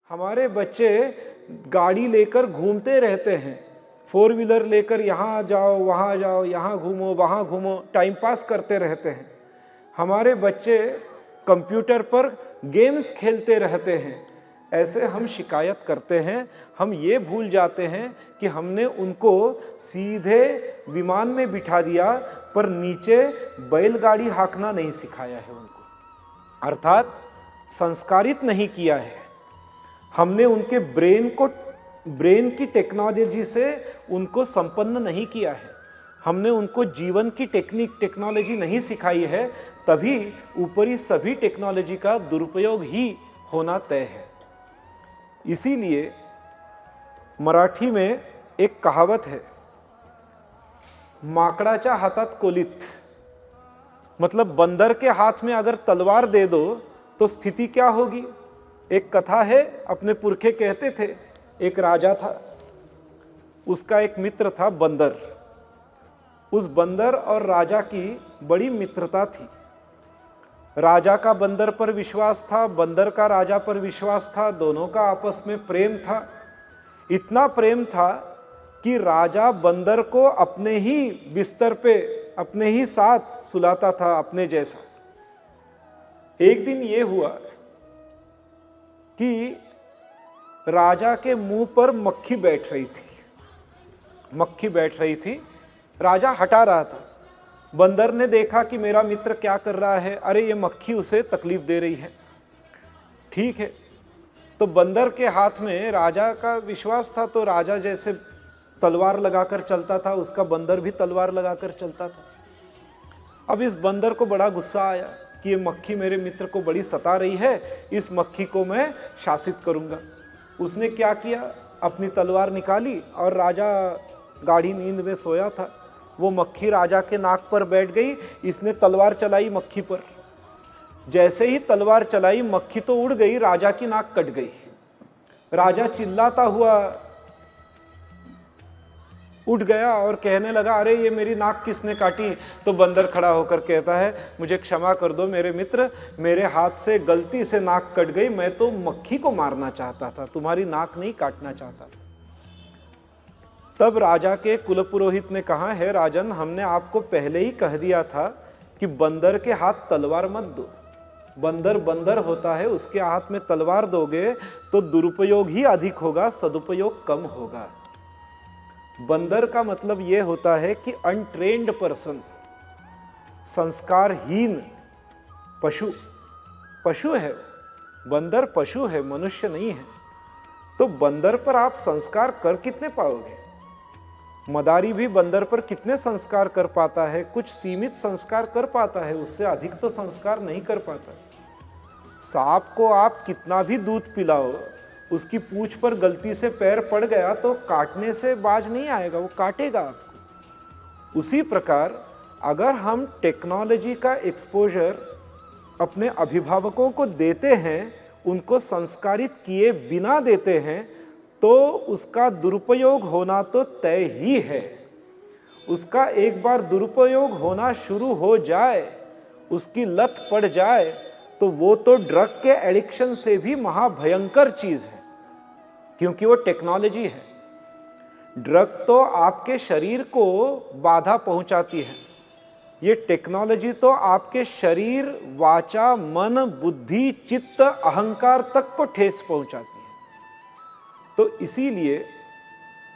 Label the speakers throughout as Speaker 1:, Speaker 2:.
Speaker 1: हमारे बच्चे गाड़ी लेकर घूमते रहते हैं, फोर व्हीलर लेकर यहाँ जाओ वहाँ जाओ, यहाँ घूमो वहाँ घूमो, टाइम पास करते रहते हैं। हमारे बच्चे कंप्यूटर पर गेम्स खेलते रहते हैं। ऐसे हम शिकायत करते हैं, हम ये भूल जाते हैं कि हमने उनको सीधे विमान में बिठा दिया पर नीचे बैलगाड़ी हाँकना नहीं सिखाया है उनको, अर्थात संस्कारित नहीं किया है। हमने उनके ब्रेन की टेक्नोलॉजी से उनको संपन्न नहीं किया है। हमने उनको जीवन की टेक्नोलॉजी नहीं सिखाई है, तभी ऊपरी सभी टेक्नोलॉजी का दुरुपयोग ही होना तय है। इसीलिए मराठी में एक कहावत है, माकडाच्या हातात कोलीत, मतलब बंदर के हाथ में अगर तलवार दे दो तो स्थिति क्या होगी। एक कथा है, अपने पुरखे कहते थे, एक राजा था, उसका एक मित्र था बंदर। उस बंदर और राजा की बड़ी मित्रता थी। राजा का बंदर पर विश्वास था, बंदर का राजा पर विश्वास था, दोनों का आपस में प्रेम था। इतना प्रेम था कि राजा बंदर को अपने ही बिस्तर पे अपने ही साथ सुलाता था, अपने जैसा। एक दिन ये हुआ कि राजा के मुंह पर मक्खी बैठ रही थी। राजा हटा रहा था। बंदर ने देखा कि मेरा मित्र क्या कर रहा है, अरे ये मक्खी उसे तकलीफ दे रही है। ठीक है, तो बंदर के हाथ में राजा का विश्वास था, तो राजा जैसे तलवार लगाकर चलता था, उसका बंदर भी तलवार लगाकर चलता था। अब इस बंदर को बड़ा गुस्सा आया कि ये मक्खी मेरे मित्र को बड़ी सता रही है, इस मक्खी को मैं शासित करूंगा। उसने क्या किया, अपनी तलवार निकाली और राजा गाढ़ी नींद में सोया था। वो मक्खी राजा के नाक पर बैठ गई, इसने तलवार चलाई मक्खी पर। जैसे ही तलवार चलाई, मक्खी तो उड़ गई, राजा की नाक कट गई। राजा चिल्लाता हुआ उठ गया और कहने लगा, अरे ये मेरी नाक किसने काटी। तो बंदर खड़ा होकर कहता है, मुझे क्षमा कर दो मेरे मित्र, मेरे हाथ से गलती से नाक कट गई, मैं तो मक्खी को मारना चाहता था, तुम्हारी नाक नहीं काटना चाहता था। तब राजा के कुलपुरोहित ने कहा, है राजन, हमने आपको पहले ही कह दिया था कि बंदर के हाथ तलवार मत दो। बंदर बंदर होता है, उसके हाथ में तलवार दोगे तो दुरुपयोग ही अधिक होगा, सदुपयोग कम होगा। बंदर का मतलब यह होता है कि अनट्रेन्ड पर्सन, संस्कारहीन पशु है। बंदर पशु है, मनुष्य नहीं है। तो बंदर पर आप संस्कार कर कितने पाओगे। मदारी भी बंदर पर कितने संस्कार कर पाता है, कुछ सीमित संस्कार कर पाता है, उससे अधिक तो संस्कार नहीं कर पाता। सांप को आप कितना भी दूध पिलाओ, उसकी पूंछ पर गलती से पैर पड़ गया तो काटने से बाज नहीं आएगा, वो काटेगा आपको। उसी प्रकार अगर हम टेक्नोलॉजी का एक्सपोजर अपने अभिभावकों को देते हैं, उनको संस्कारित किए बिना देते हैं, तो उसका दुरुपयोग होना तो तय ही है। उसका एक बार दुरुपयोग होना शुरू हो जाए, उसकी लत पड़ जाए, तो वो तो ड्रग के एडिक्शन से भी महाभयंकर चीज है, क्योंकि वो टेक्नोलॉजी है। ड्रग तो आपके शरीर को बाधा पहुंचाती है, ये टेक्नोलॉजी तो आपके शरीर, वाचा, मन, बुद्धि, चित्त, अहंकार तक को ठेस पहुंचाती है। तो इसीलिए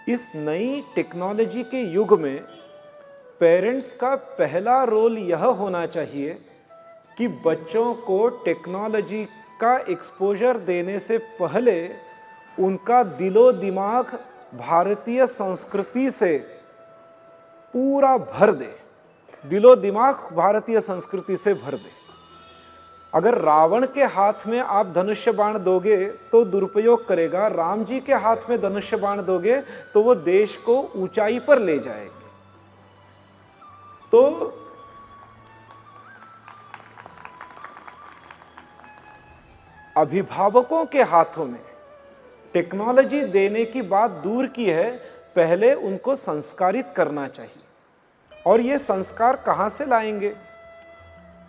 Speaker 1: इस नई टेक्नोलॉजी के युग में पेरेंट्स का पहला रोल यह होना चाहिए कि बच्चों को टेक्नोलॉजी का एक्सपोजर देने से पहले उनका दिलो दिमाग भारतीय संस्कृति से पूरा भर दे, दिलो दिमाग भारतीय संस्कृति से भर दे। अगर रावण के हाथ में आप धनुष्य बाण दोगे तो दुरुपयोग करेगा, राम जी के हाथ में धनुष्य बाण दोगे तो वो देश को ऊंचाई पर ले जाएंगे। तो अभिभावकों के हाथों में टेक्नोलॉजी देने की बात दूर की है, पहले उनको संस्कारित करना चाहिए। और ये संस्कार कहाँ से लाएंगे?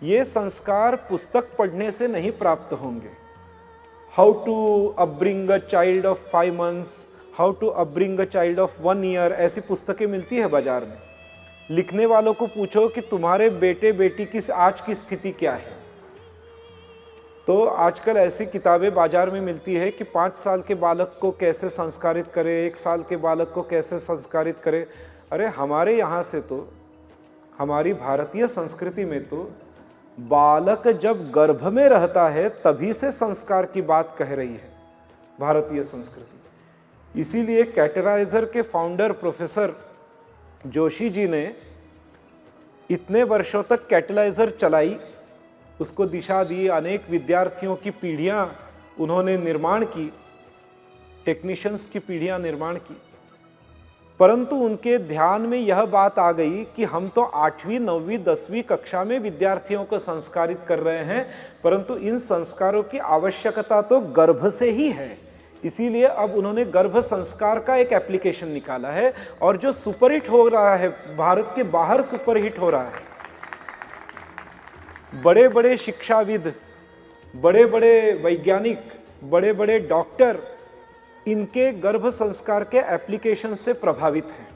Speaker 1: ये संस्कार पुस्तक पढ़ने से नहीं प्राप्त होंगे। How to upbring a child of 5 months, how to upbring a child of 1 year, ऐसी पुस्तकें मिलती है बाजार में। लिखने वालों को पूछो कि तुम्हारे बेटे बेटी की आज की स्थिति क्या है, तो आजकल ऐसी किताबें बाजार में मिलती है कि 5 साल के बालक को कैसे संस्कारित करें, 1 साल के बालक को कैसे संस्कारित करें। अरे हमारे यहाँ से तो, हमारी भारतीय संस्कृति में तो बालक जब गर्भ में रहता है तभी से संस्कार की बात कह रही है भारतीय संस्कृति। इसीलिए कैटेराइजर के फाउंडर प्रोफेसर जोशी जी ने इतने वर्षों तक कैटेलाइजर चलाई, उसको दिशा दी, अनेक विद्यार्थियों की पीढ़ियां उन्होंने निर्माण की, टेक्नीशियंस की पीढ़ियां निर्माण की। परंतु उनके ध्यान में यह बात आ गई कि हम तो 8वीं 9वीं 10वीं कक्षा में विद्यार्थियों को संस्कारित कर रहे हैं, परंतु इन संस्कारों की आवश्यकता तो गर्भ से ही है। इसीलिए अब उन्होंने गर्भ संस्कार का एक एप्लीकेशन निकाला है, और जो सुपरहिट हो रहा है, भारत के बाहर सुपरहिट हो रहा है। बड़े बड़े शिक्षाविद, बड़े बड़े वैज्ञानिक, बड़े बड़े डॉक्टर इनके गर्भ संस्कार के एप्लीकेशन से प्रभावित हैं,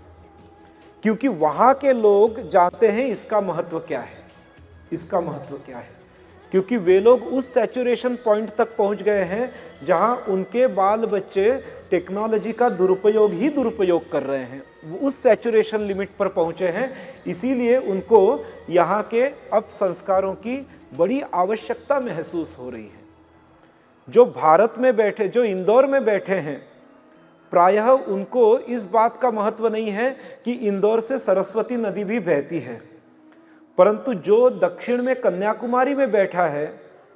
Speaker 1: क्योंकि वहाँ के लोग जानते हैं इसका महत्व क्या है, इसका महत्व क्या है। क्योंकि वे लोग उस सैचुरेशन पॉइंट तक पहुँच गए हैं जहाँ उनके बाल बच्चे टेक्नोलॉजी का दुरुपयोग कर रहे हैं, वो उस सैचुरेशन लिमिट पर पहुँचे हैं। इसीलिए उनको यहाँ के अब संस्कारों की बड़ी आवश्यकता महसूस हो रही है। जो भारत में बैठे, जो इंदौर में बैठे हैं, प्रायः उनको इस बात का महत्व नहीं है कि इंदौर से सरस्वती नदी भी बहती है, परंतु जो दक्षिण में कन्याकुमारी में बैठा है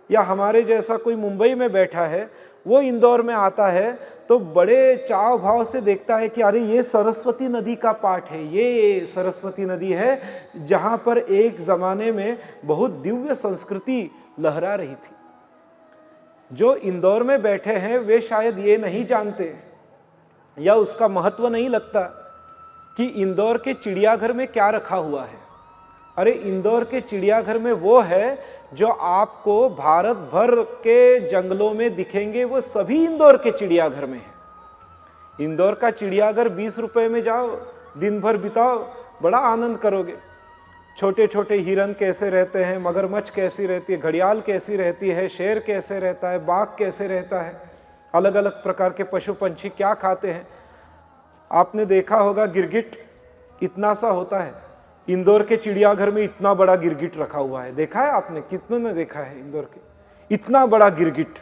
Speaker 1: या हमारे जैसा कोई मुंबई में बैठा है, वो इंदौर में आता है तो बड़े चाव भाव से देखता है कि अरे ये सरस्वती नदी का पाठ है, ये सरस्वती नदी है जहाँ पर एक ज़माने में बहुत दिव्य संस्कृति लहरा रही थी। जो इंदौर में बैठे हैं वे शायद ये नहीं जानते या उसका महत्व नहीं लगता कि इंदौर के चिड़ियाघर में क्या रखा हुआ है। अरे इंदौर के चिड़ियाघर में वो है जो आपको भारत भर के जंगलों में दिखेंगे, वो सभी इंदौर के चिड़ियाघर में है। इंदौर का चिड़ियाघर 20 रुपए में जाओ, दिन भर बिताओ, बड़ा आनंद करोगे। छोटे छोटे हिरन कैसे रहते हैं, मगरमच्छ कैसी रहती है, घड़ियाल कैसी रहती है, शेर कैसे रहता है, बाघ कैसे रहता है, अलग अलग प्रकार के पशु पंछी क्या खाते हैं। आपने देखा होगा गिरगिट इतना सा होता है, इंदौर के चिड़ियाघर में इतना बड़ा गिरगिट रखा हुआ है। देखा है आपने, कितनों ने देखा है इंदौर के इतना बड़ा गिरगिट,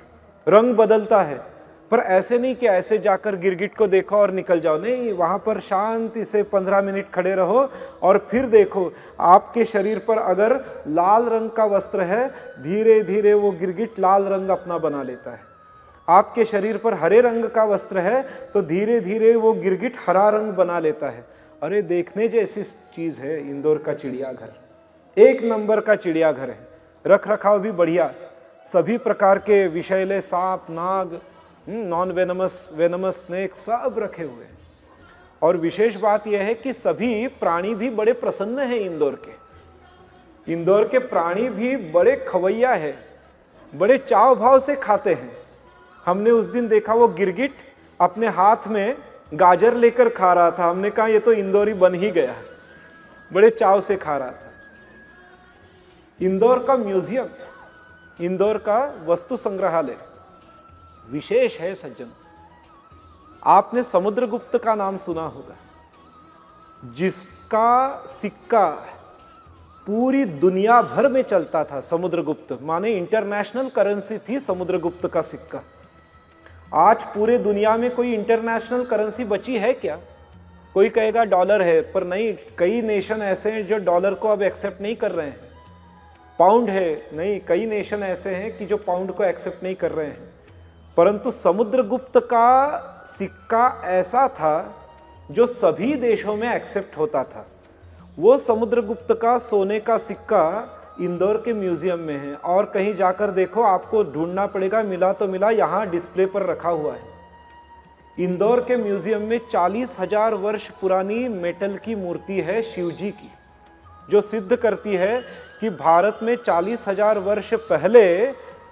Speaker 1: रंग बदलता है। पर ऐसे नहीं कि ऐसे जाकर गिरगिट को देखो और निकल जाओ, नहीं, वहाँ पर शांति से 15 मिनट खड़े रहो और फिर देखो। आपके शरीर पर अगर लाल रंग का वस्त्र है, धीरे धीरे वो गिरगिट लाल रंग अपना बना लेता है। आपके शरीर पर हरे रंग का वस्त्र है तो धीरे धीरे वो गिरगिट हरा रंग बना लेता है। अरे देखने जैसी चीज़ है इंदौर का चिड़ियाघर, एक नंबर का चिड़ियाघर है। रख रखाव भी बढ़िया, सभी प्रकार के विषैले सांप, नाग, नॉन वेनमस, वेनमस स्नेक सब रखे हुए हैं। और विशेष बात यह है कि सभी प्राणी भी बड़े प्रसन्न हैं इंदौर के। इंदौर के प्राणी भी बड़े खवैया है, बड़े चाव भाव से खाते हैं। हमने उस दिन देखा वो गिरगिट अपने हाथ में गाजर लेकर खा रहा था। हमने कहा ये तो इंदौरी बन ही गया, बड़े चाव से खा रहा था। इंदौर का म्यूजियम, इंदौर का वस्तु संग्रहालय विशेष है सज्जन। आपने समुद्रगुप्त का नाम सुना होगा, जिसका सिक्का पूरी दुनिया भर में चलता था। समुद्रगुप्त माने इंटरनेशनल करेंसी थी समुद्रगुप्त का सिक्का। आज पूरे दुनिया में कोई इंटरनेशनल करेंसी बची है क्या? कोई कहेगा डॉलर है, पर नहीं, कई नेशन ऐसे हैं जो डॉलर को अब एक्सेप्ट नहीं कर रहे हैं। पाउंड है, नहीं, कई नेशन ऐसे हैं कि जो पाउंड को एक्सेप्ट नहीं कर रहे हैं। परंतु समुद्रगुप्त का सिक्का ऐसा था जो सभी देशों में एक्सेप्ट होता था। वो समुद्रगुप्त का सोने का सिक्का इंदौर के म्यूजियम में है, और कहीं जाकर देखो आपको ढूंढना पड़ेगा, मिला तो मिला, यहाँ डिस्प्ले पर रखा हुआ है। इंदौर के म्यूजियम में 40,000 वर्ष पुरानी मेटल की मूर्ति है शिव जी की, जो सिद्ध करती है कि भारत में 40,000 वर्ष पहले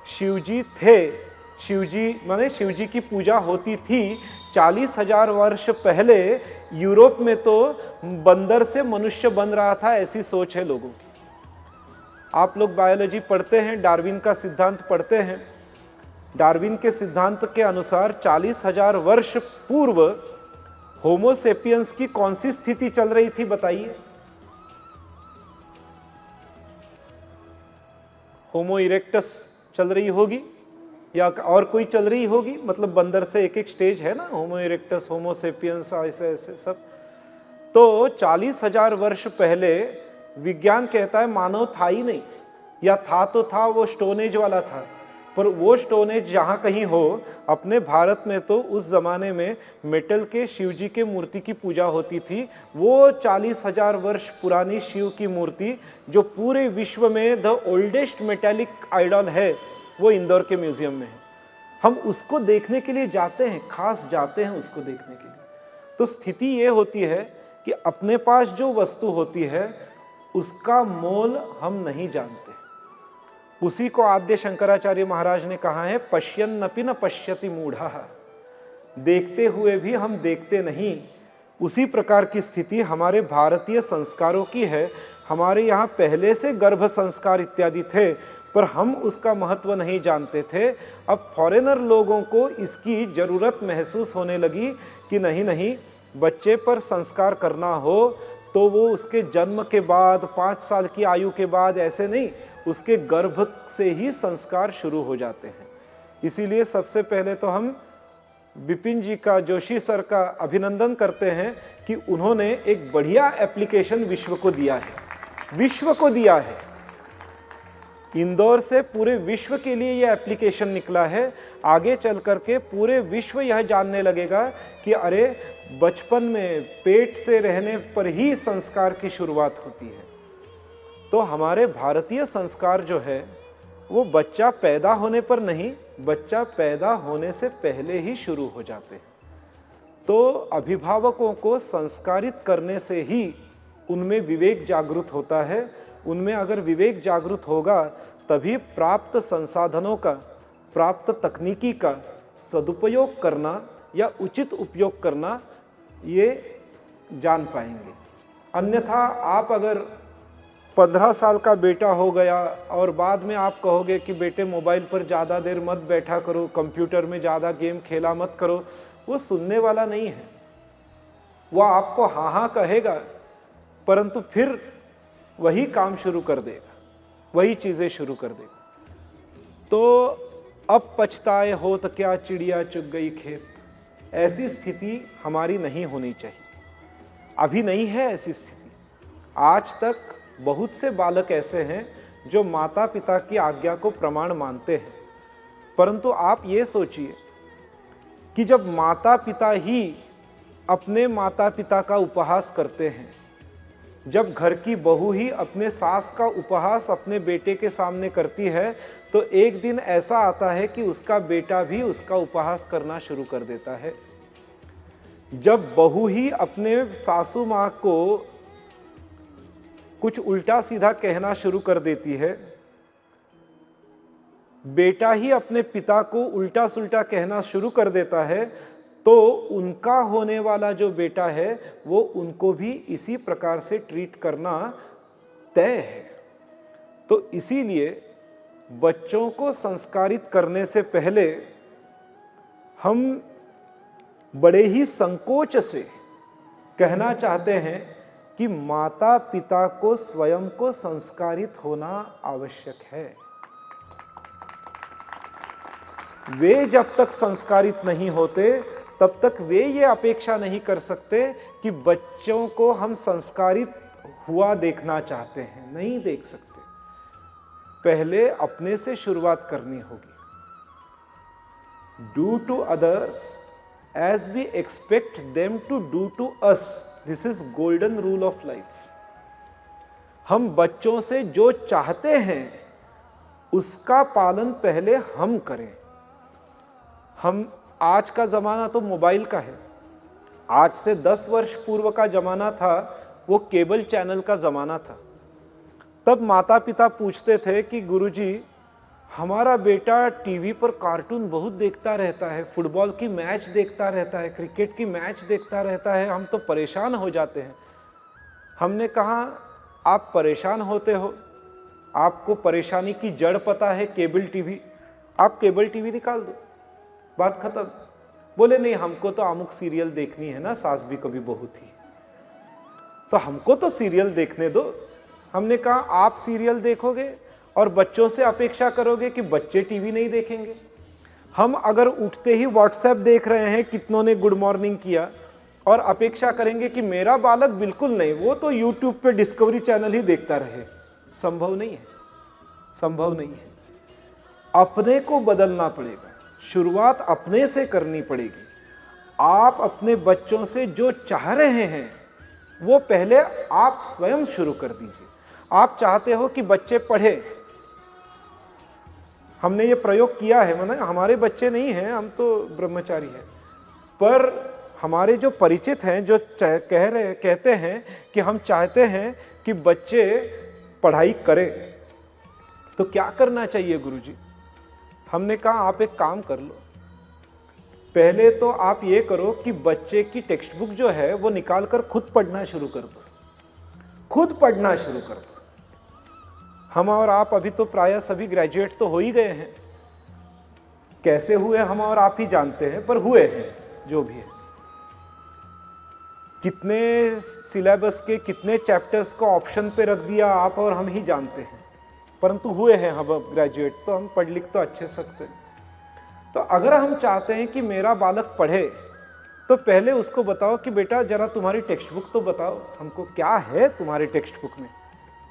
Speaker 1: शिव जी थे। शिवजी माने शिवजी की पूजा होती थी 40,000 वर्ष पहले यूरोप में तो बंदर से मनुष्य बन रहा था, ऐसी सोच है लोगों की। आप लोग बायोलॉजी पढ़ते हैं, डार्विन का सिद्धांत पढ़ते हैं। डार्विन के सिद्धांत के अनुसार 40,000 वर्ष पूर्व होमोसेपियंस की कौन सी स्थिति चल रही थी बताइए? होमो इरेक्टस चल रही होगी या और कोई चल रही होगी, मतलब बंदर से एक एक स्टेज है ना, होमो इरेक्टस, होमो सेपियंस, ऐसे ऐसे सब। तो 40,000 वर्ष पहले विज्ञान कहता है मानव था ही नहीं, या था तो था, वो स्टोन एज वाला था। पर वो स्टोन एज जहाँ कहीं हो, अपने भारत में तो उस जमाने में मेटल के शिव जी के मूर्ति की पूजा होती थी। वो 40,000 वर्ष पुरानी शिव की मूर्ति जो पूरे विश्व में द ओल्डेस्ट मेटेलिक आइडल है, वो इंदौर के म्यूजियम में है। हम उसको देखने के लिए जाते हैं, खास जाते हैं उसको देखने के लिए। तो स्थिति ये होती है कि अपने पास जो वस्तु होती है उसका मोल हम नहीं जानते। उसी को आद्य शंकराचार्य महाराज ने कहा है, पश्यन्नपि न पश्यति मूढ़ः, देखते हुए भी हम देखते नहीं। उसी प्रकार की स्थिति हमारे भारतीय संस्कारों की है। हमारे यहाँ पहले से गर्भ संस्कार इत्यादि थे, पर हम उसका महत्व नहीं जानते थे। अब फॉरेनर लोगों को इसकी ज़रूरत महसूस होने लगी कि नहीं नहीं, बच्चे पर संस्कार करना हो तो वो उसके जन्म के बाद 5 साल की आयु के बाद ऐसे नहीं, उसके गर्भ से ही संस्कार शुरू हो जाते हैं। इसीलिए सबसे पहले तो हम विपिन जी का, जोशी सर का अभिनंदन करते हैं कि उन्होंने एक बढ़िया एप्लीकेशन विश्व को दिया है। विश्व को दिया है, इंदौर से पूरे विश्व के लिए यह एप्लीकेशन निकला है। आगे चल करके पूरे विश्व यह जानने लगेगा कि अरे बचपन में पेट से रहने पर ही संस्कार की शुरुआत होती है। तो हमारे भारतीय संस्कार जो है वो बच्चा पैदा होने पर नहीं, बच्चा पैदा होने से पहले ही शुरू हो जाते हैं। तो अभिभावकों को संस्कारित करने से ही उनमें विवेक जागृत होता है। उनमें अगर विवेक जागृत होगा तभी प्राप्त संसाधनों का, प्राप्त तकनीकी का सदुपयोग करना या उचित उपयोग करना ये जान पाएंगे। अन्यथा आप अगर 15 साल का बेटा हो गया और बाद में आप कहोगे कि बेटे मोबाइल पर ज़्यादा देर मत बैठा करो, कंप्यूटर में ज़्यादा गेम खेला मत करो, वो सुनने वाला नहीं है। वो आपको हाँ हाँ कहेगा, परंतु फिर वही काम शुरू कर देगा, वही चीज़ें शुरू कर देगा। तो अब पछताए हो तो क्या, चिड़िया चुग गई खेत, ऐसी स्थिति हमारी नहीं होनी चाहिए। अभी नहीं है ऐसी स्थिति। आज तक बहुत से बालक ऐसे हैं जो माता पिता की आज्ञा को प्रमाण मानते हैं, परंतु आप ये सोचिए कि जब माता पिता ही अपने माता पिता का उपहास करते हैं, जब घर की बहू ही अपने सास का उपहास अपने बेटे के सामने करती है, तो एक दिन ऐसा आता है कि उसका बेटा भी उसका उपहास करना शुरू कर देता है। जब बहू ही अपने सासू माँ को कुछ उल्टा सीधा कहना शुरू कर देती है, बेटा ही अपने पिता को उल्टा सुल्टा कहना शुरू कर देता है, तो उनका होने वाला जो बेटा है वो उनको भी इसी प्रकार से ट्रीट करना तय है। तो इसीलिए बच्चों को संस्कारित करने से पहले हम बड़े ही संकोच से कहना चाहते हैं कि माता पिता को स्वयं को संस्कारित होना आवश्यक है। वे जब तक संस्कारित नहीं होते तब तक वे ये अपेक्षा नहीं कर सकते कि बच्चों को हम संस्कारित हुआ देखना चाहते हैं, नहीं देख सकते। पहले अपने से शुरुआत करनी होगी। Do to others as we expect them to do to us, this is golden rule of life। हम बच्चों से जो चाहते हैं उसका पालन पहले हम करें। हम आज का ज़माना तो मोबाइल का है, आज से 10 वर्ष पूर्व का ज़माना था वो केबल चैनल का ज़माना था। तब माता पिता पूछते थे कि गुरुजी हमारा बेटा टीवी पर कार्टून बहुत देखता रहता है, फुटबॉल की मैच देखता रहता है, क्रिकेट की मैच देखता रहता है, हम तो परेशान हो जाते हैं। हमने कहा आप परेशान होते हो, आपको परेशानी की जड़ पता है केबल टीवी, आप केबल टीवी निकाल दो, बात खत्म। बोले नहीं, हमको तो अमुक सीरियल देखनी है ना, सास भी कभी बहू थी, तो हमको तो सीरियल देखने दो। हमने कहा आप सीरियल देखोगे और बच्चों से अपेक्षा करोगे कि बच्चे टीवी नहीं देखेंगे। हम अगर उठते ही व्हाट्सएप देख रहे हैं कितनों ने गुड मॉर्निंग किया, और अपेक्षा करेंगे कि मेरा बालक बिल्कुल नहीं, वो तो यूट्यूब पे डिस्कवरी चैनल ही देखता रहे, संभव नहीं है, संभव नहीं है। अपने को बदलना पड़ेगा, शुरुआत अपने से करनी पड़ेगी। आप अपने बच्चों से जो चाह रहे हैं वो पहले आप स्वयं शुरू कर दीजिए। आप चाहते हो कि बच्चे पढ़े, हमने ये प्रयोग किया है, माना हमारे बच्चे नहीं हैं, हम तो ब्रह्मचारी हैं, पर हमारे जो परिचित हैं जो कहते हैं कि हम चाहते हैं कि बच्चे पढ़ाई करें, तो क्या करना चाहिए गुरुजी? हमने कहा आप एक काम कर लो, पहले तो आप ये करो कि बच्चे की टेक्स्ट बुक जो है वो निकाल कर खुद पढ़ना शुरू कर दो, खुद पढ़ना शुरू कर दो। हम और आप अभी तो प्रायः सभी ग्रेजुएट तो हो ही गए हैं, कैसे हुए हम और आप ही जानते हैं, पर हुए हैं जो भी है। कितने सिलेबस के कितने चैप्टर्स को ऑप्शन पे रख दिया आप और हम ही जानते हैं, परंतु हुए हैं हम अब ग्रेजुएट, तो हम पढ़ लिख तो अच्छे सकते हैं। तो अगर हम चाहते हैं कि मेरा बालक पढ़े, तो पहले उसको बताओ कि बेटा जरा तुम्हारी टेक्स्ट बुक तो बताओ हमको, क्या है तुम्हारी टेक्स्ट बुक में।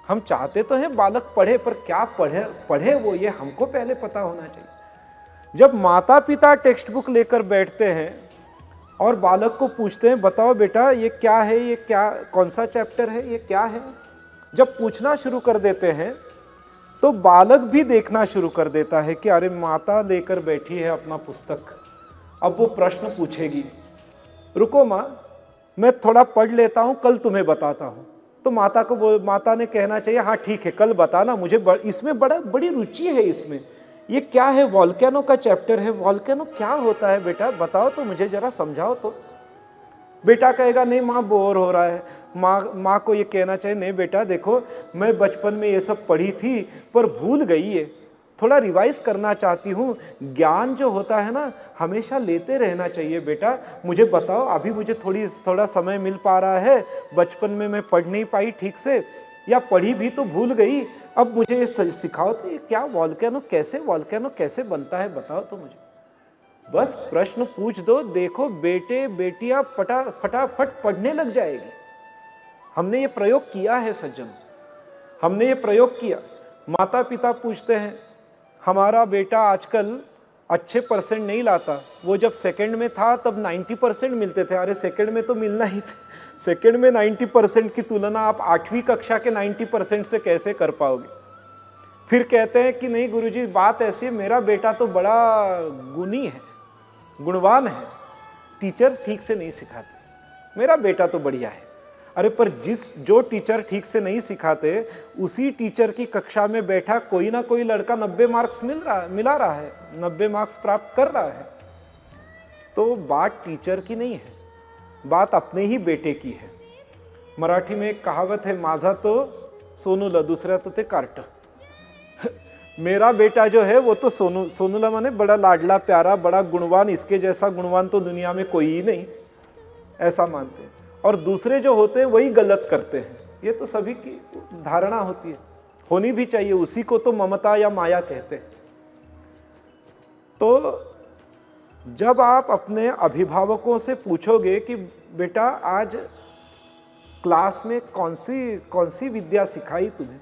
Speaker 1: हम चाहते तो हैं बालक पढ़े, पर क्या पढ़े वो, ये हमको पहले पता होना चाहिए। जब माता पिता टेक्स्ट बुक लेकर बैठते हैं और बालक को पूछते हैं बताओ बेटा ये क्या है, ये क्या, कौन सा चैप्टर है, ये क्या है, जब पूछना शुरू कर देते हैं तो बालक भी देखना शुरू कर देता है कि अरे माता लेकर बैठी है अपना पुस्तक, अब वो प्रश्न पूछेगी, रुको माँ मैं थोड़ा पढ़ लेता हूँ, कल तुम्हें बताता हूँ। तो माता ने कहना चाहिए हाँ ठीक है कल बताना, मुझे इसमें बड़ी रुचि है, इसमें ये क्या है, वॉल्केनो का चैप्टर है, वॉल्केनो क्या होता है बेटा बताओ तो मुझे जरा समझाओ तो। बेटा कहेगा नहीं माँ बोर हो रहा है, माँ को ये कहना चाहिए नहीं बेटा देखो मैं बचपन में ये सब पढ़ी थी पर भूल गई है, थोड़ा रिवाइज करना चाहती हूँ, ज्ञान जो होता है ना हमेशा लेते रहना चाहिए बेटा, मुझे बताओ अभी मुझे थोड़ा समय मिल पा रहा है, बचपन में मैं पढ़ नहीं पाई ठीक से या पढ़ी भी तो भूल गई, अब मुझे ये सिखाओ तो ये क्या वॉल्केनो कैसे बनता है बताओ तो मुझे। बस प्रश्न पूछ दो, देखो बेटे बेटियां फटाफट पढ़ने लग जाएगी। हमने ये प्रयोग किया है सज्जन, हमने ये प्रयोग किया। माता पिता पूछते हैं हमारा बेटा आजकल अच्छे परसेंट नहीं लाता, वो जब सेकंड में था तब 90% मिलते थे, अरे सेकंड में तो मिलना ही था, सेकंड में 90% की तुलना आप 8वीं कक्षा के 90% से कैसे कर पाओगे। फिर कहते हैं कि नहीं गुरुजी बात ऐसी है, मेरा बेटा तो बड़ा गुणी है, गुणवान है, टीचर ठीक से नहीं सिखाते, मेरा बेटा तो बढ़िया है। अरे पर जो टीचर ठीक से नहीं सिखाते उसी टीचर की कक्षा में बैठा कोई ना कोई लड़का 90 मार्क्स मिला रहा है, 90 मार्क्स प्राप्त कर रहा है। तो बात टीचर की नहीं है, बात अपने ही बेटे की है। मराठी में एक कहावत है, माझा तो सोनूला दुसऱ्याचं ते कार्ट। मेरा बेटा जो है वो तो सोनूला माने बड़ा लाडला प्यारा बड़ा गुणवान, इसके जैसा गुणवान तो दुनिया में कोई ही नहीं, ऐसा मानते हैं। और दूसरे जो होते हैं वही गलत करते हैं, ये तो सभी की धारणा होती है, होनी भी चाहिए, उसी को तो ममता या माया कहते हैं। तो जब आप अपने अभिभावकों से पूछोगे कि बेटा आज क्लास में कौन सी विद्या सिखाई तुम्हें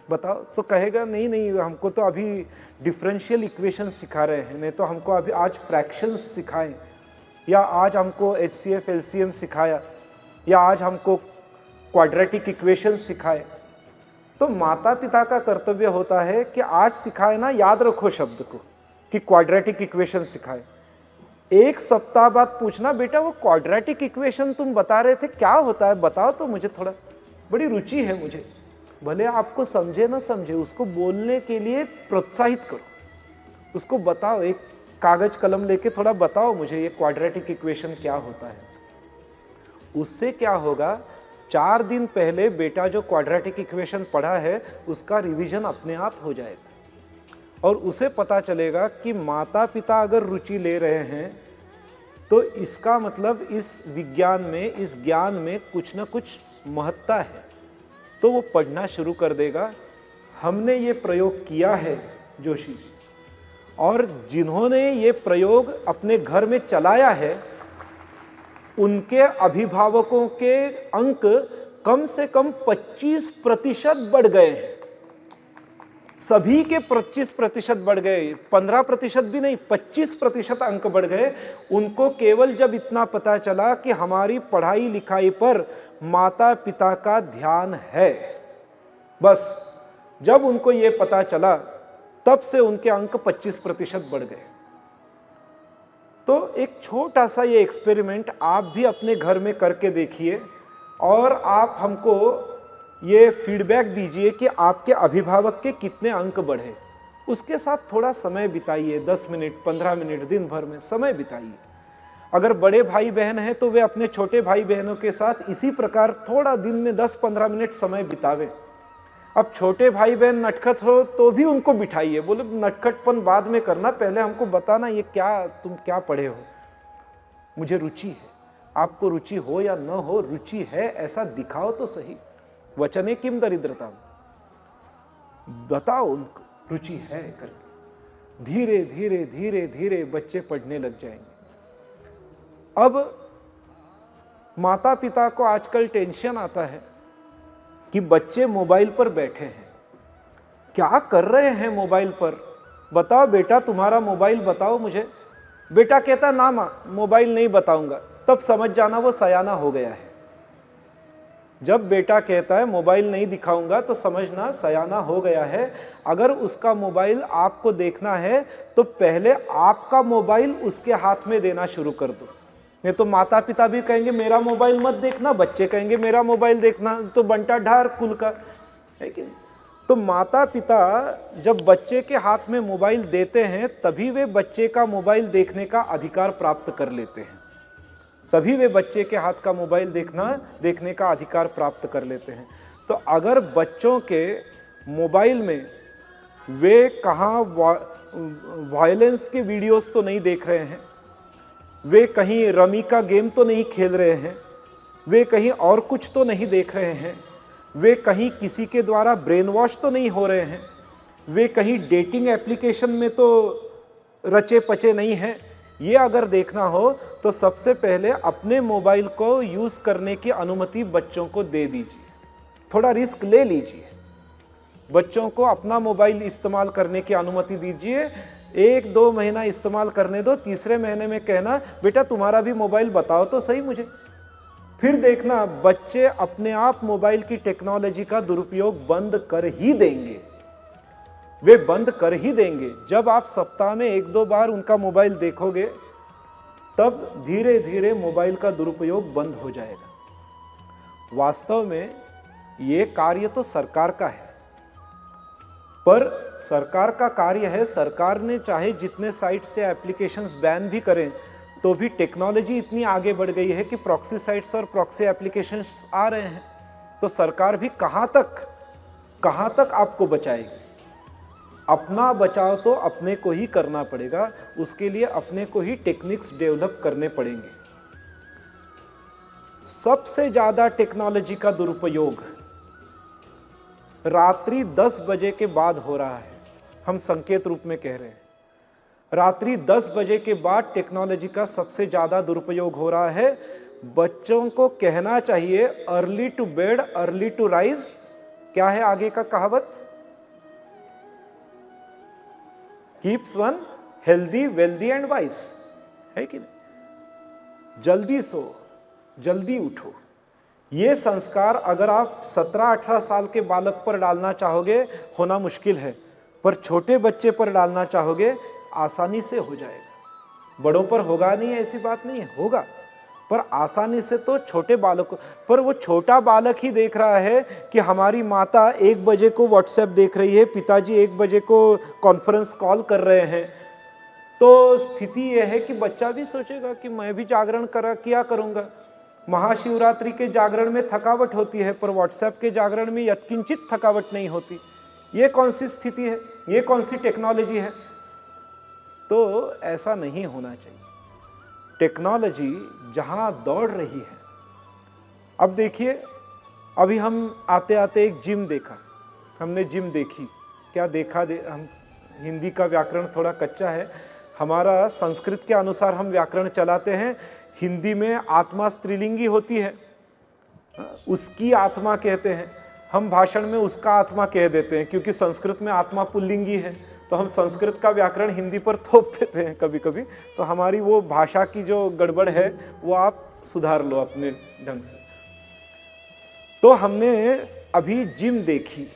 Speaker 1: बताओ, तो कहेगा नहीं हमको तो अभी डिफरेंशियल इक्वेशन सिखा रहे हैं, नहीं तो हमको अभी आज फ्रैक्शंस सिखाएं, या आज हमको HCF LCM सिखाया, या आज हमको क्वाड्रेटिक इक्वेशंस सिखाए। तो माता पिता का कर्तव्य होता है कि आज सिखाए ना, याद रखो शब्द को कि क्वाड्रेटिक इक्वेशन सिखाए। एक सप्ताह बाद पूछना बेटा वो क्वाड्रेटिक इक्वेशन तुम बता रहे थे क्या होता है बताओ तो मुझे, थोड़ा बड़ी रुचि है मुझे। भले आपको समझे ना समझे, उसको बोलने के लिए प्रोत्साहित करो। उसको बताओ, एक कागज कलम लेके थोड़ा बताओ मुझे ये क्वाड्रेटिक इक्वेशन क्या होता है। उससे क्या होगा, 4 दिन पहले बेटा जो क्वाड्रेटिक इक्वेशन पढ़ा है उसका रिवीजन अपने आप हो जाएगा और उसे पता चलेगा कि माता पिता अगर रुचि ले रहे हैं तो इसका मतलब इस विज्ञान में, इस ज्ञान में कुछ ना कुछ महत्ता है, तो वो पढ़ना शुरू कर देगा। हमने ये प्रयोग किया है जोशी जी, और जिन्होंने ये प्रयोग अपने घर में चलाया है उनके अभिभावकों के अंक कम से कम 25% बढ़ गए हैं। सभी के 25% बढ़ गए, 15% भी नहीं, 25% अंक बढ़ गए। उनको केवल जब इतना पता चला कि हमारी पढ़ाई लिखाई पर माता पिता का ध्यान है, बस जब उनको ये पता चला तब से उनके अंक 25% बढ़ गए। तो एक छोटा सा ये एक्सपेरिमेंट आप भी अपने घर में करके देखिए और आप हमको ये फीडबैक दीजिए कि आपके अभिभावक के कितने अंक बढ़े। उसके साथ थोड़ा समय बिताइए, 10 मिनट 15 मिनट दिन भर में समय बिताइए। अगर बड़े भाई बहन हैं तो वे अपने छोटे भाई बहनों के साथ इसी प्रकार थोड़ा दिन में 10-15 मिनट समय बितावे। अब छोटे भाई बहन नटखट हो तो भी उनको बिठाइए, बोले नटखटपन बाद में करना, पहले हमको बताना ये क्या, तुम क्या पढ़े हो, मुझे रुचि है। आपको रुचि हो या न हो, रुचि है ऐसा दिखाओ तो सही। वचने किम दरिद्रता, बताओ उनको रुचि है करके। धीरे धीरे धीरे धीरे बच्चे पढ़ने लग जाएंगे। अब माता पिता को आजकल टेंशन आता है कि बच्चे मोबाइल पर बैठे हैं, क्या कर रहे हैं मोबाइल पर, बताओ बेटा तुम्हारा मोबाइल बताओ मुझे। बेटा कहता ना माँ मोबाइल नहीं बताऊंगा, तब समझ जाना वो सयाना हो गया है। जब बेटा कहता है मोबाइल नहीं दिखाऊंगा तो समझना सयाना हो गया है। अगर उसका मोबाइल आपको देखना है तो पहले आपका मोबाइल उसके हाथ में देना शुरू कर दो। नहीं तो माता पिता भी कहेंगे मेरा मोबाइल मत देखना, बच्चे कहेंगे मेरा मोबाइल देखना, तो बंटा ढार कुल का है कि नहीं। तो माता पिता जब बच्चे के हाथ में मोबाइल देते हैं तभी वे बच्चे का मोबाइल देखने का अधिकार प्राप्त कर लेते हैं, तभी वे बच्चे के हाथ का मोबाइल देखने का अधिकार प्राप्त कर लेते हैं। तो अगर बच्चों के मोबाइल में वे कहाँ वायलेंस के वीडियोस तो नहीं देख रहे हैं, वे कहीं रमी का गेम तो नहीं खेल रहे हैं, वे कहीं और कुछ तो नहीं देख रहे हैं, वे कहीं किसी के द्वारा ब्रेन वॉश तो नहीं हो रहे हैं, वे कहीं डेटिंग एप्लीकेशन में तो रचे पचे नहीं हैं, ये अगर देखना हो तो सबसे पहले अपने मोबाइल को यूज़ करने की अनुमति बच्चों को दे दीजिए। थोड़ा रिस्क ले लीजिए, बच्चों को अपना मोबाइल इस्तेमाल करने की अनुमति दीजिए। 1-2 महीना इस्तेमाल करने दो, तीसरे महीने में कहना बेटा तुम्हारा भी मोबाइल बताओ तो सही मुझे। फिर देखना बच्चे अपने आप मोबाइल की टेक्नोलॉजी का दुरुपयोग बंद कर ही देंगे, वे बंद कर ही देंगे। जब आप सप्ताह में 1-2 बार उनका मोबाइल देखोगे तब धीरे धीरे मोबाइल का दुरुपयोग बंद हो जाएगा। वास्तव में ये कार्य तो सरकार का है, पर सरकार का कार्य है, सरकार ने चाहे जितने साइट से एप्लीकेशंस बैन भी करें तो भी टेक्नोलॉजी इतनी आगे बढ़ गई है कि प्रॉक्सी साइट्स और प्रॉक्सी एप्लीकेशंस आ रहे हैं। तो सरकार भी कहाँ तक आपको बचाएगी। अपना बचाव तो अपने को ही करना पड़ेगा, उसके लिए अपने को ही टेक्निक्स डेवलप करने पड़ेंगे। सबसे ज़्यादा टेक्नोलॉजी का दुरुपयोग रात्रि 10 बजे के बाद हो रहा है, हम संकेत रूप में कह रहे हैं। रात्रि 10 बजे के बाद टेक्नोलॉजी का सबसे ज़्यादा दुरुपयोग हो रहा है। बच्चों को कहना चाहिए early to bed early to rise. क्या है आगे का कहावत? Keeps one healthy wealthy and wise, है कि नहीं। जल्दी सो जल्दी उठो। ये संस्कार अगर आप 17-18 साल के बालक पर डालना चाहोगे होना मुश्किल है, पर छोटे बच्चे पर डालना चाहोगे आसानी से हो जाएगा। बड़ों पर होगा नहीं, ऐसी बात नहीं है, होगा, पर आसानी से तो छोटे बालक पर। वो छोटा बालक ही देख रहा है कि हमारी माता 1 बजे को व्हाट्सएप देख रही है, पिताजी 1 बजे को कॉन्फ्रेंस कॉल कर रहे हैं, तो स्थिति यह है कि बच्चा भी सोचेगा कि मैं भी जागरण किया करूँगा। महाशिवरात्रि के जागरण में थकावट होती है, पर व्हाट्सएप के जागरण में यत्किंचित थकावट नहीं होती। ये कौन सी स्थिति है, ये कौन सी टेक्नोलॉजी है? तो ऐसा नहीं होना चाहिए। टेक्नोलॉजी जहाँ दौड़ रही है, अब देखिए, अभी हम आते आते एक जिम देखा, हमने जिम देखी, क्या देखा हम हिंदी का व्याकरण थोड़ा कच्चा है, हमारा संस्कृत के अनुसार हम व्याकरण चलाते हैं। हिंदी में आत्मा स्त्रीलिंगी होती है, उसकी आत्मा कहते हैं, हम भाषण में उसका आत्मा कह देते हैं, क्योंकि संस्कृत में आत्मा पुल्लिंगी है, तो हम संस्कृत का व्याकरण हिंदी पर थोप देते हैं कभी कभी। तो हमारी वो भाषा की जो गड़बड़ है वो आप सुधार लो अपने ढंग से। तो हमने अभी जिम देखी,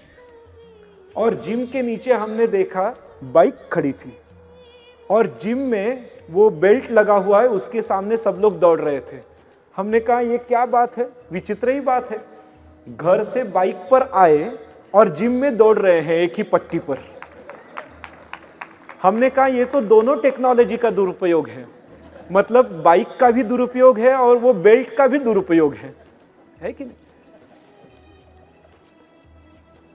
Speaker 1: और जिम के नीचे हमने देखा बाइक खड़ी थी, और जिम में वो बेल्ट लगा हुआ है, उसके सामने सब लोग दौड़ रहे थे। हमने कहा ये क्या बात है, विचित्र ही बात है, घर से बाइक पर आए और जिम में दौड़ रहे हैं एक ही पट्टी पर। हमने कहा ये तो दोनों टेक्नोलॉजी का दुरुपयोग है, मतलब बाइक का भी दुरुपयोग है और वो बेल्ट का भी दुरुपयोग है कि नहीं?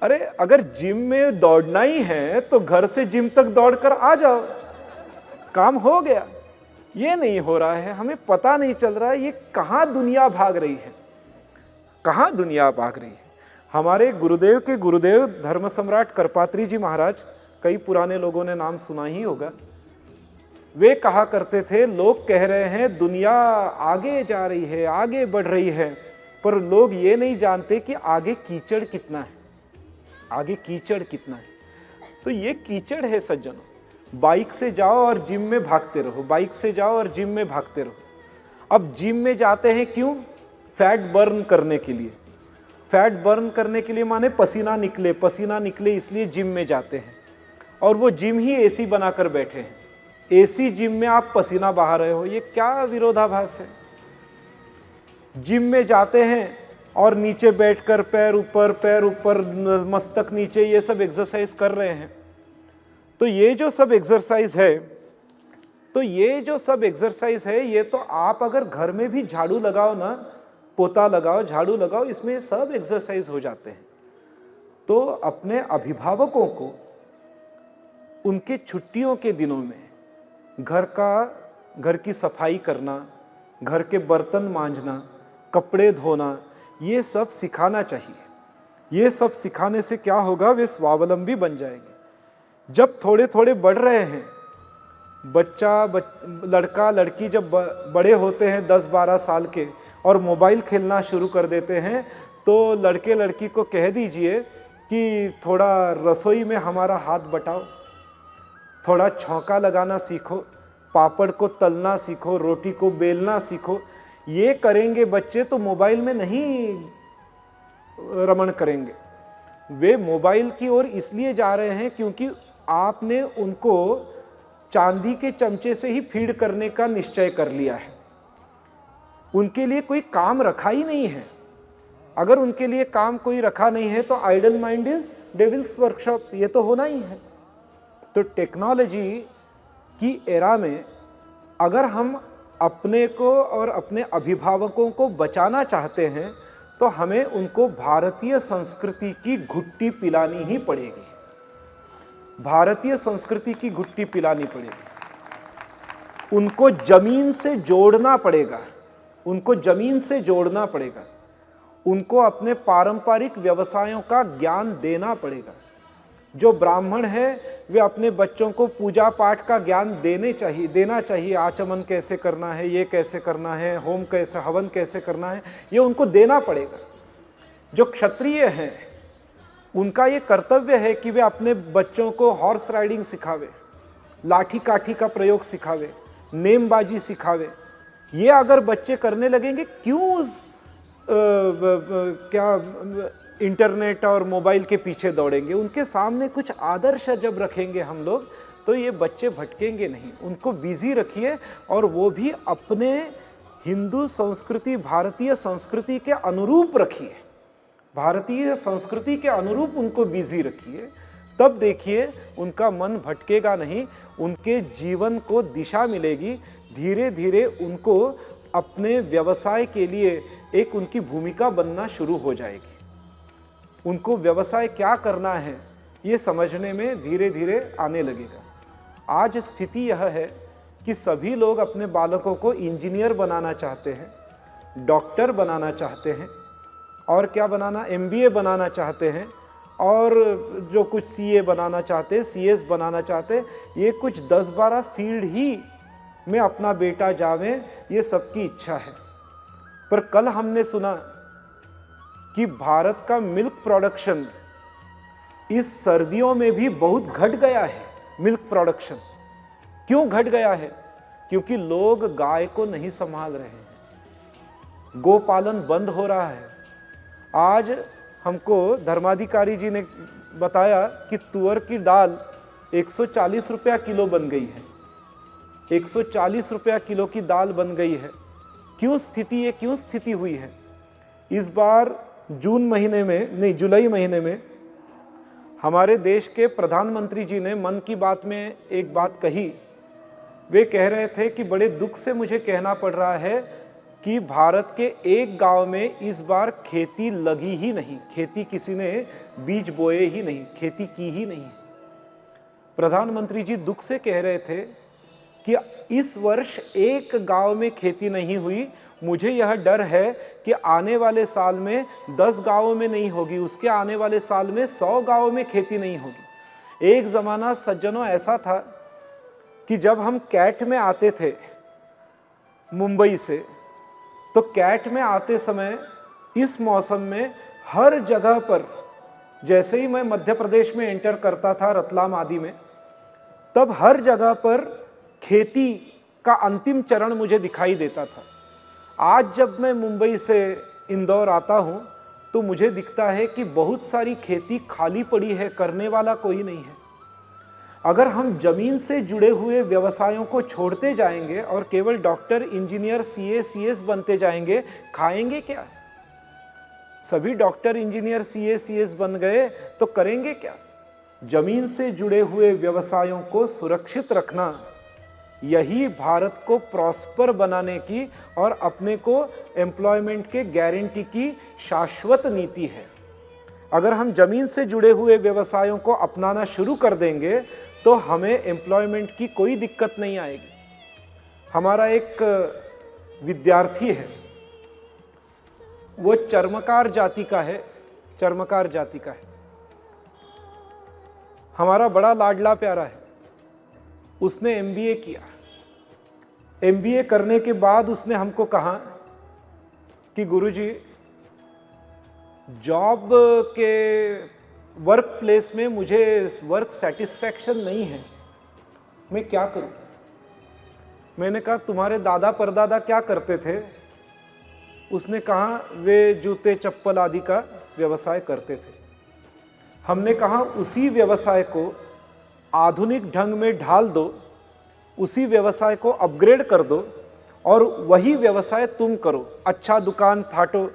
Speaker 1: अरे अगर जिम में दौड़ना ही है तो घर से जिम तक दौड़कर आ जाओ, काम हो गया। ये नहीं हो रहा है, हमें पता नहीं चल रहा है ये कहाँ दुनिया भाग रही है, कहाँ दुनिया भाग रही है। हमारे गुरुदेव के गुरुदेव धर्म सम्राट करपात्री जी महाराज, कई पुराने लोगों ने नाम सुना ही होगा, वे कहा करते थे, लोग कह रहे हैं दुनिया आगे जा रही है, आगे बढ़ रही है, पर लोग ये नहीं जानते कि आगे कीचड़ कितना है, आगे कीचड़ कितना है। तो ये कीचड़ है सज्जनों। बाइक से जाओ और जिम में भागते रहो, बाइक से जाओ और जिम में भागते रहो। अब जिम में जाते हैं क्यों? फैट बर्न करने के लिए। फैट बर्न करने के लिए माने पसीना निकले इसलिए जिम में जाते हैं, और वो जिम ही एसी बनाकर बैठे हैं। एसी जिम में आप पसीना बहा रहे हो, ये क्या विरोधाभास है। जिम में जाते हैं और नीचे बैठकर पैर ऊपर मस्तक नीचे, ये सब एक्सरसाइज कर रहे हैं। तो ये जो सब एक्सरसाइज है, ये तो आप अगर घर में भी झाड़ू लगाओ ना, पोता लगाओ, झाड़ू लगाओ, इसमें सब एक्सरसाइज हो जाते हैं। तो अपने अभिभावकों को उनके छुट्टियों के दिनों में घर की सफाई करना, घर के बर्तन मांजना, कपड़े धोना, ये सब सिखाना चाहिए। ये सब सिखाने से क्या होगा, वे स्वावलंबी बन जाएंगे। जब थोड़े थोड़े बढ़ रहे हैं, लड़का लड़की जब बड़े होते हैं 10-12 साल के और मोबाइल खेलना शुरू कर देते हैं, तो लड़के लड़की को कह दीजिए कि थोड़ा रसोई में हमारा हाथ बटाओ, थोड़ा छौंका लगाना सीखो, पापड़ को तलना सीखो, रोटी को बेलना सीखो। ये करेंगे बच्चे तो मोबाइल में नहीं रमण करेंगे। वे मोबाइल की ओर इसलिए जा रहे हैं क्योंकि आपने उनको चांदी के चमचे से ही फीड करने का निश्चय कर लिया है। उनके लिए कोई काम रखा ही नहीं है। अगर उनके लिए काम कोई रखा नहीं है तो idle mind is devil's workshop, ये तो होना ही है। तो टेक्नोलॉजी की एरा में अगर हम अपने को और अपने अभिभावकों को बचाना चाहते हैं तो हमें उनको भारतीय संस्कृति की घुट्टी पिलानी ही पड़ेगी। भारतीय संस्कृति की घुट्टी पिलानी पड़ेगी। उनको जमीन से जोड़ना पड़ेगा, उनको जमीन से जोड़ना पड़ेगा। उनको अपने पारंपरिक व्यवसायों का ज्ञान देना पड़ेगा। जो ब्राह्मण है वे अपने बच्चों को पूजा पाठ का ज्ञान देना चाहिए। आचमन कैसे करना है, ये कैसे करना है, होम कैसे, हवन कैसे करना है, ये उनको देना पड़ेगा। जो क्षत्रिय हैं उनका ये कर्तव्य है कि वे अपने बच्चों को हॉर्स राइडिंग सिखावे, लाठी काठी का प्रयोग सिखावे, नेमबाजी सिखावे। ये अगर बच्चे करने लगेंगे, क्यों इंटरनेट और मोबाइल के पीछे दौड़ेंगे। उनके सामने कुछ आदर्श जब रखेंगे हम लोग तो ये बच्चे भटकेंगे नहीं। उनको बिजी रखिए और वो भी अपने हिंदू संस्कृति, भारतीय संस्कृति के अनुरूप रखिए, भारतीय संस्कृति के अनुरूप उनको बिजी रखिए। तब देखिए उनका मन भटकेगा नहीं, उनके जीवन को दिशा मिलेगी। धीरे धीरे उनको अपने व्यवसाय के लिए एक उनकी भूमिका बनना शुरू हो जाएगी। उनको व्यवसाय क्या करना है ये समझने में धीरे धीरे आने लगेगा। आज स्थिति यह है कि सभी लोग अपने बालकों को इंजीनियर बनाना चाहते हैं, डॉक्टर बनाना चाहते हैं, और क्या बनाना, MBA बनाना चाहते हैं, और जो कुछ CA बनाना चाहते हैं, CS बनाना चाहते हैं। ये कुछ 10-12 फील्ड ही में अपना बेटा जावे, ये सबकी इच्छा है। पर कल हमने सुना कि भारत का मिल्क प्रोडक्शन इस सर्दियों में भी बहुत घट गया है। मिल्क प्रोडक्शन क्यों घट गया है? क्योंकि लोग गाय को नहीं संभाल रहे हैं, गोपालन बंद हो रहा है। आज हमको धर्माधिकारी जी ने बताया कि तुअर की दाल 140 रुपया किलो बन गई है। 140 रुपया किलो की दाल बन गई है। क्यों स्थिति हुई है? इस बार जुलाई महीने में हमारे देश के प्रधानमंत्री जी ने मन की बात में एक बात कही। वे कह रहे थे कि बड़े दुख से मुझे कहना पड़ रहा है कि भारत के एक गांव में इस बार खेती लगी ही नहीं, खेती किसी ने बीज बोए ही नहीं, खेती की ही नहीं। प्रधानमंत्री जी दुख से कह रहे थे कि इस वर्ष एक गांव में खेती नहीं हुई। मुझे यह डर है कि आने वाले साल में 10 गांवों में नहीं होगी, उसके आने वाले साल में 100 गांवों में खेती नहीं होगी। एक ज़माना सज्जनों ऐसा था कि जब हम कैट में आते थे मुंबई से, तो कैट में आते समय इस मौसम में हर जगह पर, जैसे ही मैं मध्य प्रदेश में एंटर करता था रतलाम आदि में, तब हर जगह पर खेती का अंतिम चरण मुझे दिखाई देता था। आज जब मैं मुंबई से इंदौर आता हूँ तो मुझे दिखता है कि बहुत सारी खेती खाली पड़ी है, करने वाला कोई नहीं है। अगर हम जमीन से जुड़े हुए व्यवसायों को छोड़ते जाएंगे और केवल डॉक्टर, इंजीनियर, CA, CS बनते जाएंगे, खाएंगे क्या? सभी डॉक्टर, इंजीनियर, CA, CS बन गए तो करेंगे क्या? जमीन से जुड़े हुए व्यवसायों को सुरक्षित रखना, यही भारत को प्रॉस्पर बनाने की और अपने को एम्प्लॉयमेंट के गारंटी की शाश्वत नीति है। अगर हम जमीन से जुड़े हुए व्यवसायों को अपनाना शुरू कर देंगे तो हमें एम्प्लॉयमेंट की कोई दिक्कत नहीं आएगी। हमारा एक विद्यार्थी है, वो चर्मकार जाति का है, हमारा बड़ा लाडला प्यारा है। उसने MBA किया। MBA करने के बाद उसने हमको कहा कि गुरुजी, जॉब के वर्क प्लेस में मुझे वर्क सेटिस्फैक्शन नहीं है, मैं क्या करूं? मैंने कहा तुम्हारे दादा परदादा क्या करते थे? उसने कहा वे जूते चप्पल आदि का व्यवसाय करते थे। हमने कहा उसी व्यवसाय को आधुनिक ढंग में ढाल दो, उसी व्यवसाय को अपग्रेड कर दो और वही व्यवसाय तुम करो। अच्छा दुकान थाटो,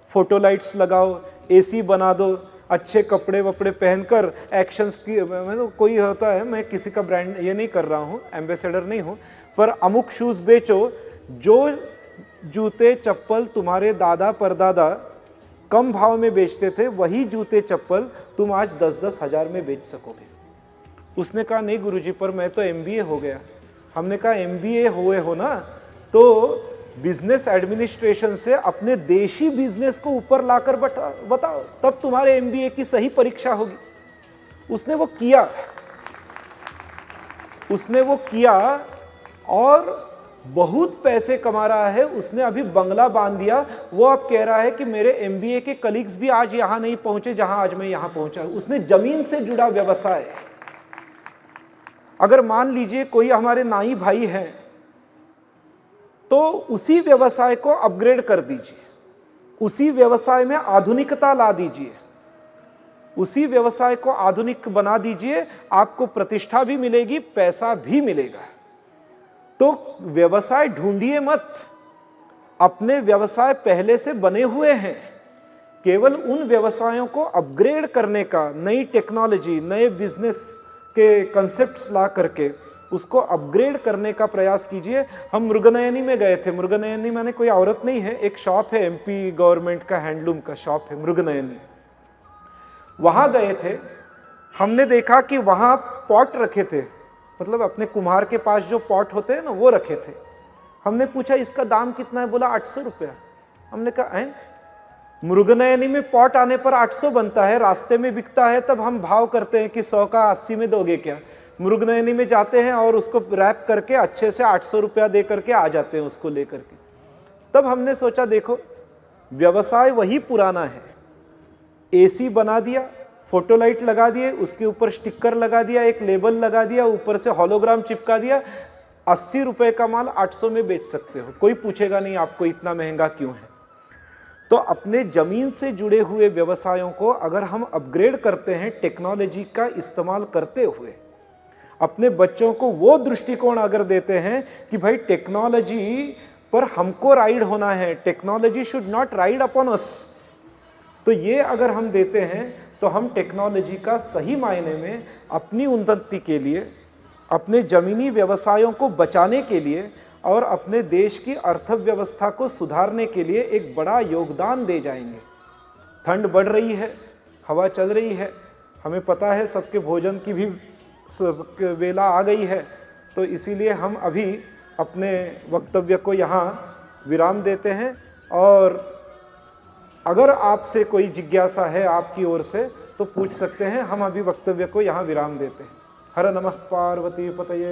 Speaker 1: फोटो लाइट्स लगाओ, AC बना दो, अच्छे कपड़े वपड़े पहनकर एक्शंस की, मतलब कोई होता है, मैं किसी का ब्रांड ये नहीं कर रहा हूँ, एम्बेसडर नहीं हूँ, पर अमुक शूज़ बेचो। जो जूते चप्पल तुम्हारे दादा परदादा कम भाव में बेचते थे, वही जूते चप्पल तुम आज 10-10 हज़ार में बेच सकोगे। उसने कहा नहीं गुरुजी, पर मैं तो MBA हो गया। हमने कहा MBA हुए हो ना, तो बिजनेस एडमिनिस्ट्रेशन से अपने देशी बिजनेस को ऊपर लाकर बताओ, तब तुम्हारे MBA की सही परीक्षा होगी। उसने वो किया और बहुत पैसे कमा रहा है। उसने अभी बंगला बांध दिया। वो अब कह रहा है कि मेरे MBA के कलीग्स भी आज यहाँ नहीं पहुंचे जहां आज मैं यहाँ पहुंचा। उसने जमीन से जुड़ा व्यवसाय। अगर मान लीजिए कोई हमारे नाई भाई हैं, तो उसी व्यवसाय को अपग्रेड कर दीजिए, उसी व्यवसाय में आधुनिकता ला दीजिए, उसी व्यवसाय को आधुनिक बना दीजिए, आपको प्रतिष्ठा भी मिलेगी, पैसा भी मिलेगा। तो व्यवसाय ढूंढिए मत, अपने व्यवसाय पहले से बने हुए हैं। केवल उन व्यवसायों को अपग्रेड करने का, नई टेक्नोलॉजी, नए बिजनेस के कंसेप्ट्स ला करके उसको अपग्रेड करने का प्रयास कीजिए। हम मृगनयनी में गए थे। मृगनयनी माने कोई औरत नहीं है, एक शॉप है, एमपी गवर्नमेंट का हैंडलूम का शॉप है मृगनयनी। वहाँ गए थे, हमने देखा कि वहाँ पॉट रखे थे, मतलब अपने कुम्हार के पास जो पॉट होते हैं ना वो रखे थे। हमने पूछा इसका दाम कितना है, बोला 800 रुपया। हमने कहा हैं, मृगनयनी में पॉट आने पर 800 बनता है, रास्ते में बिकता है तब हम भाव करते हैं कि 100 का 80 में दोगे क्या। मृगनयनी में जाते हैं और उसको रैप करके अच्छे से 800 रुपया दे करके आ जाते हैं उसको लेकर के। तब हमने सोचा देखो व्यवसाय वही पुराना है, एसी बना दिया, फोटो लाइट लगा दिए, उसके ऊपर स्टिकर लगा दिया, एक लेबल लगा दिया, ऊपर से हॉलोग्राम चिपका दिया, 80 रुपए का माल 800 में बेच सकते हो, कोई पूछेगा नहीं आपको इतना महंगा क्यों है। तो अपने जमीन से जुड़े हुए व्यवसायों को अगर हम अपग्रेड करते हैं टेक्नोलॉजी का इस्तेमाल करते हुए, अपने बच्चों को वो दृष्टिकोण अगर देते हैं कि भाई टेक्नोलॉजी पर हमको राइड होना है, technology should not ride upon us, तो ये अगर हम देते हैं तो हम टेक्नोलॉजी का सही मायने में अपनी उन्नति के लिए, अपने जमीनी व्यवसायों को बचाने के लिए और अपने देश की अर्थव्यवस्था को सुधारने के लिए एक बड़ा योगदान दे जाएंगे। ठंड बढ़ रही है, हवा चल रही है, हमें पता है सबके भोजन की भी वेला आ गई है, तो इसीलिए हम अभी अपने वक्तव्य को यहाँ विराम देते हैं। और अगर आपसे कोई जिज्ञासा है आपकी ओर से तो पूछ सकते हैं, हम अभी वक्तव्य को यहाँ विराम देते हैं। हर नमः पार्वती पतये।